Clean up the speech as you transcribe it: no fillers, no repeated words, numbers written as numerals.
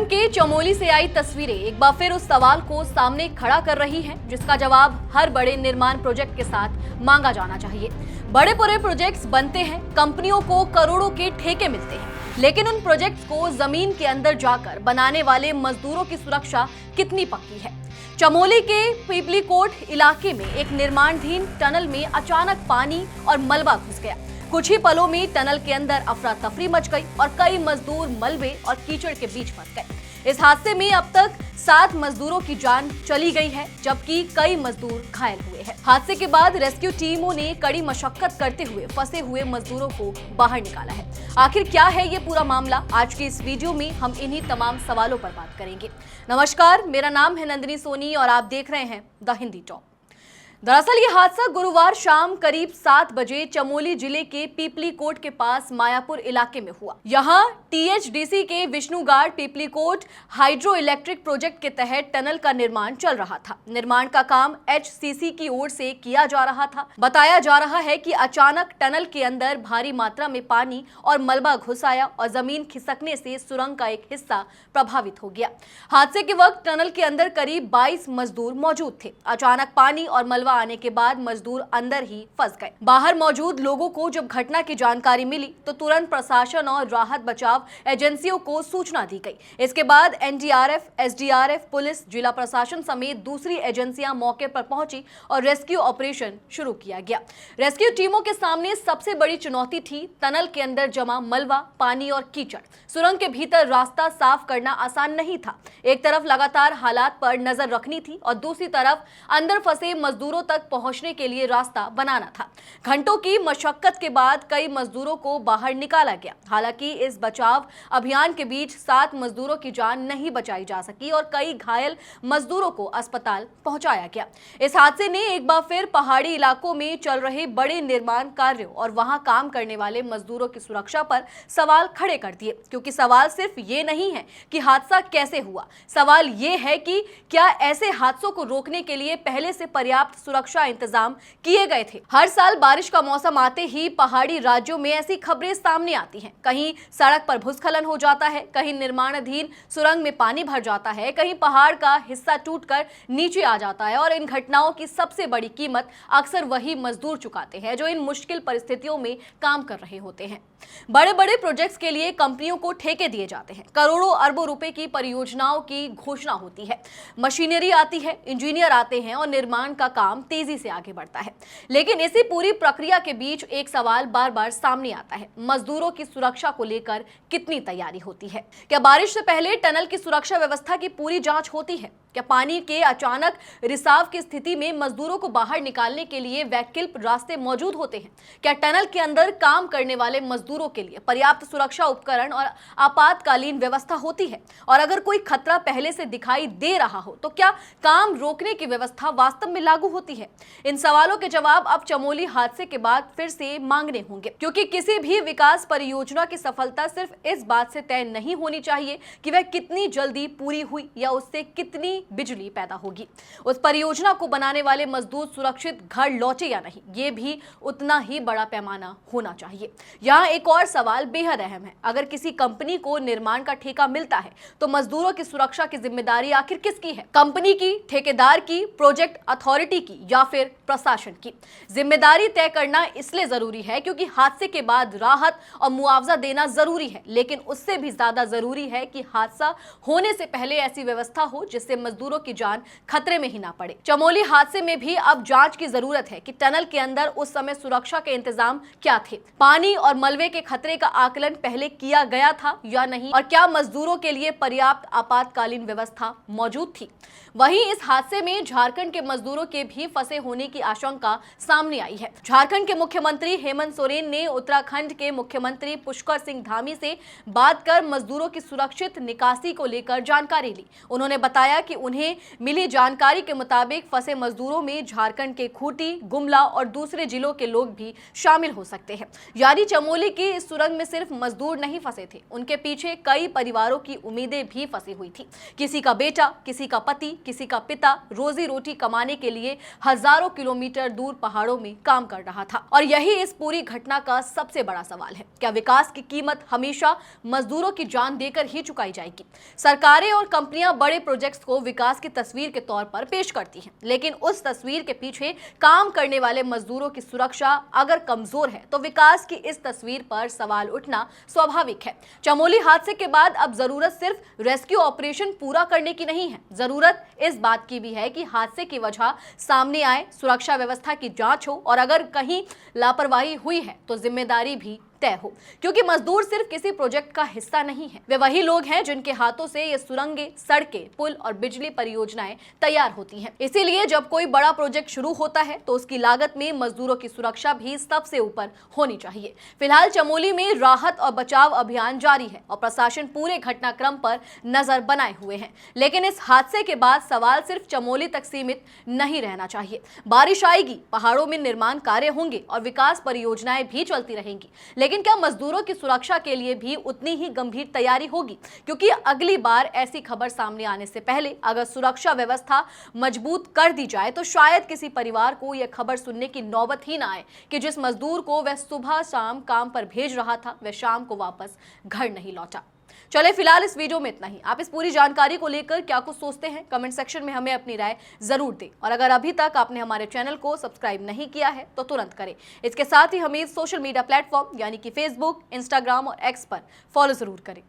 के चमोली से आई तस्वीरें एक बार फिर उस सवाल को सामने खड़ा कर रही हैं, जिसका जवाब हर बड़े निर्माण प्रोजेक्ट के साथ मांगा जाना चाहिए। बड़े बड़े प्रोजेक्ट्स बनते हैं, कंपनियों को करोड़ों के ठेके मिलते हैं, लेकिन उन प्रोजेक्ट्स को जमीन के अंदर जाकर बनाने वाले मजदूरों की सुरक्षा कितनी पक्की है। चमोली के पीपली कोट इलाके में एक निर्माणाधीन टनल में अचानक पानी और मलबा घुस गया। कुछ ही पलों में टनल के अंदर अफरा तफरी मच गई और कई मजदूर मलबे और कीचड़ के बीच फंस गए। इस हादसे में अब तक 7 मजदूरों की जान चली गई है, जबकि कई मजदूर घायल हुए हैं। हादसे के बाद रेस्क्यू टीमों ने कड़ी मशक्कत करते हुए फंसे हुए मजदूरों को बाहर निकाला है। आखिर क्या है ये पूरा मामला, आज की इस वीडियो में हम इन्हीं तमाम सवालों पर बात करेंगे। नमस्कार, मेरा नाम है नंदिनी सोनी और आप देख रहे हैं द हिंदी टॉप। दरअसल ये हादसा गुरुवार शाम करीब 7 बजे चमोली जिले के पीपली कोट के पास मायापुर इलाके में हुआ। यहाँ टीएचडीसी के विष्णुगाड़ पीपली कोट हाइड्रो इलेक्ट्रिक प्रोजेक्ट के तहत टनल का निर्माण चल रहा था। निर्माण का काम एचसीसी की ओर से किया जा रहा था। बताया जा रहा है कि अचानक टनल के अंदर भारी मात्रा में पानी और मलबा घुस आया और जमीन खिसकने से सुरंग का एक हिस्सा प्रभावित हो गया। हादसे के वक्त टनल के अंदर करीब 22 मजदूर मौजूद थे। अचानक पानी और मलबा आने के बाद मजदूर अंदर ही फंस गए। बाहर मौजूद लोगों को जब घटना की जानकारी मिली तो तुरंत प्रशासन और राहत बचाव एजेंसियों को सूचना दी गई। इसके बाद एनडीआरएफ, एसडीआरएफ, पुलिस, जिला प्रशासन समेत दूसरी एजेंसियां मौके पर पहुंची और रेस्क्यू ऑपरेशन शुरू किया गया। रेस्क्यू टीमों के सामने सबसे बड़ी चुनौती थी टनल के अंदर जमा मलबा, पानी और कीचड़। सुरंग के भीतर रास्ता साफ करना आसान नहीं था। एक तरफ लगातार हालात पर नजर रखनी थी और दूसरी तरफ अंदर फंसे मजदूरों तक पहुंचने के लिए रास्ता बनाना था। घंटों की मशक्कत के बाद कई मजदूरों को बाहर निकाला गया। हालांकि इस बचाव अभियान के बीच 7 मजदूरों की जान नहीं बचाई जा सकी और कई घायल मजदूरों को अस्पताल पहुंचाया गया। इस हादसे ने एक बार फिर पहाड़ी इलाकों में चल रहे बड़े निर्माण कार्यों और वहां काम करने वाले मजदूरों की सुरक्षा पर सवाल खड़े कर दिए, क्योंकि सवाल सिर्फ ये नहीं है कि हादसा कैसे हुआ, सवाल ये है कि क्या ऐसे हादसों को रोकने के लिए पहले से पर्याप्त सुरक्षा इंतजाम किए गए थे। हर साल बारिश का मौसम आते ही पहाड़ी राज्यों में ऐसी खबरें सामने आती हैं। कहीं सड़क पर भूस्खलन हो जाता है, कहीं निर्माणाधीन सुरंग में पानी भर जाता है, कहीं पहाड़ का हिस्सा टूटकर नीचे आ जाता है और इन घटनाओं की सबसे बड़ी कीमत अक्सर वही मजदूर चुकाते हैं जो इन मुश्किल परिस्थितियों में काम कर रहे होते हैं। बड़े बड़े प्रोजेक्ट्स के लिए कंपनियों को ठेके दिए जाते हैं। करोड़ों अरबों रुपए की परियोजनाओं की घोषणा होती है। मशीनरी आती है, इंजीनियर आते हैं और निर्माण का काम तेजी से आगे बढ़ता है। लेकिन इसी पूरी प्रक्रिया के बीच एक सवाल बार बार सामने आता है, मजदूरों की सुरक्षा को लेकर कितनी तैयारी होती है। क्या बारिश से पहले टनल की सुरक्षा व्यवस्था की पूरी जांच होती है? क्या पानी के अचानक रिसाव की स्थिति में मजदूरों को बाहर निकालने के लिए वैकल्पिक रास्ते मौजूद होते हैं? क्या टनल के अंदर काम करने वाले मजदूरों के लिए पर्याप्त सुरक्षा उपकरण और आपातकालीन व्यवस्था होती है? और अगर कोई खतरा पहले से दिखाई दे रहा हो तो क्या काम रोकने की व्यवस्था वास्तव में लागू होती है? इन सवालों के जवाब अब चमोली हादसे के बाद फिर से मांगने होंगे, क्योंकि किसी भी विकास परियोजना की सफलता सिर्फ इस बात से तय नहीं होनी चाहिए कि वह कितनी जल्दी पूरी हुई या उससे कितनी बिजली पैदा होगी। उस परियोजना को बनाने वाले मजदूर सुरक्षित घर लौटे या नहीं, ये भी उतना ही बड़ा पैमाना होना चाहिए। यहाँ एक और सवाल बेहद अहम है, अगर किसी कंपनी को निर्माण का ठेका मिलता है तो मजदूरों की सुरक्षा की जिम्मेदारी आखिर किसकी है? कंपनी की, ठेकेदार की, प्रोजेक्ट अथॉरिटी की या फिर प्रशासन की? जिम्मेदारी तय करना इसलिए जरूरी है क्योंकि हादसे के बाद राहत और मुआवजा देना जरूरी है, लेकिन उससे भी ज्यादा जरूरी है कि हादसा होने से पहले ऐसी व्यवस्था हो जिससे मजदूरों की जान खतरे में ही ना पड़े। चमोली हादसे में भी अब जांच की जरूरत है कि टनल के अंदर उस समय सुरक्षा के इंतजाम क्या थे, पानी और मलबे के खतरे का आकलन पहले किया गया था या नहीं, और क्या मजदूरों के लिए पर्याप्त आपातकालीन व्यवस्था मौजूद थी। वहीं इस हादसे में झारखंड के मजदूरों के भी फंसे होने की आशंका सामने आई है। झारखंड के मुख्यमंत्री हेमंत सोरेन ने उत्तराखंड के मुख्यमंत्री पुष्कर सिंह धामी से बात कर मजदूरों की सुरक्षित निकासी को लेकर जानकारी ली। उन्होंने बताया कि उन्हें मिली जानकारी के मुताबिक फंसे मजदूरों में झारखंड के खूंटी, गुमला और दूसरे जिलों के लोग भी शामिल हो सकते हैं। यानी चमोली की इस सुरंग में सिर्फ मजदूर नहीं फंसे थे, उनके पीछे कई परिवारों की उम्मीदें भी फंसी हुई थी। किसी का बेटा, किसी का पति, किसी का पिता रोजी रोटी कमाने के लिए हजारों किलोमीटर दूर पहाड़ों में काम कर रहा था। और यही इस पूरी घटना का सबसे बड़ा सवाल है, क्या विकास की कीमत हमेशा मजदूरों की जान देकर ही चुकाई जाएगी? सरकारें और कंपनियां बड़े प्रोजेक्ट्स को विकास की तस्वीर के तौर पर पेश करती हैं, लेकिन उस तस्वीर के पीछे काम करने वाले मजदूरों की सुरक्षा अगर कमजोर है तो विकास की इस तस्वीर पर सवाल उठना स्वाभाविक है। चमोली हादसे के बाद अब जरूरत सिर्फ रेस्क्यू ऑपरेशन पूरा करने की नहीं है, जरूरत इस बात की भी है कि हादसे की वजह सामने आए, सुरक्षा व्यवस्था की जांच हो और अगर कहीं लापरवाही हुई है तो जिम्मेदारी भी तय हो। क्योंकि मजदूर सिर्फ किसी प्रोजेक्ट का हिस्सा नहीं है, वे वही लोग हैं जिनके हाथों से ये सुरंगें, सड़कें, पुल और बिजली परियोजनाएं तैयार होती हैं। इसीलिए जब कोई बड़ा प्रोजेक्ट शुरू होता है तो उसकी लागत में मजदूरों की सुरक्षा भी सबसे ऊपर होनी चाहिए। फिलहाल चमोली में राहत और बचाव अभियान जारी है और प्रशासन पूरे घटनाक्रम पर नजर बनाए हुए हैं। लेकिन इस हादसे के बाद सवाल सिर्फ चमोली तक सीमित नहीं रहना चाहिए। बारिश आएगी, पहाड़ों में निर्माण कार्य होंगे और विकास परियोजनाएं भी चलती रहेंगी, लेकिन क्या मजदूरों की सुरक्षा के लिए भी उतनी ही गंभीर तैयारी होगी? क्योंकि अगली बार ऐसी खबर सामने आने से पहले अगर सुरक्षा व्यवस्था मजबूत कर दी जाए तो शायद किसी परिवार को यह खबर सुनने की नौबत ही ना आए कि जिस मजदूर को वह सुबह शाम काम पर भेज रहा था वह शाम को वापस घर नहीं लौटा। चले फिलहाल इस वीडियो में इतना ही। आप इस पूरी जानकारी को लेकर क्या कुछ सोचते हैं, कमेंट सेक्शन में हमें अपनी राय जरूर दें। और अगर अभी तक आपने हमारे चैनल को सब्सक्राइब नहीं किया है तो तुरंत करें। इसके साथ ही हमें सोशल मीडिया प्लेटफॉर्म यानी कि फेसबुक, इंस्टाग्राम और एक्स पर फॉलो जरूर करें।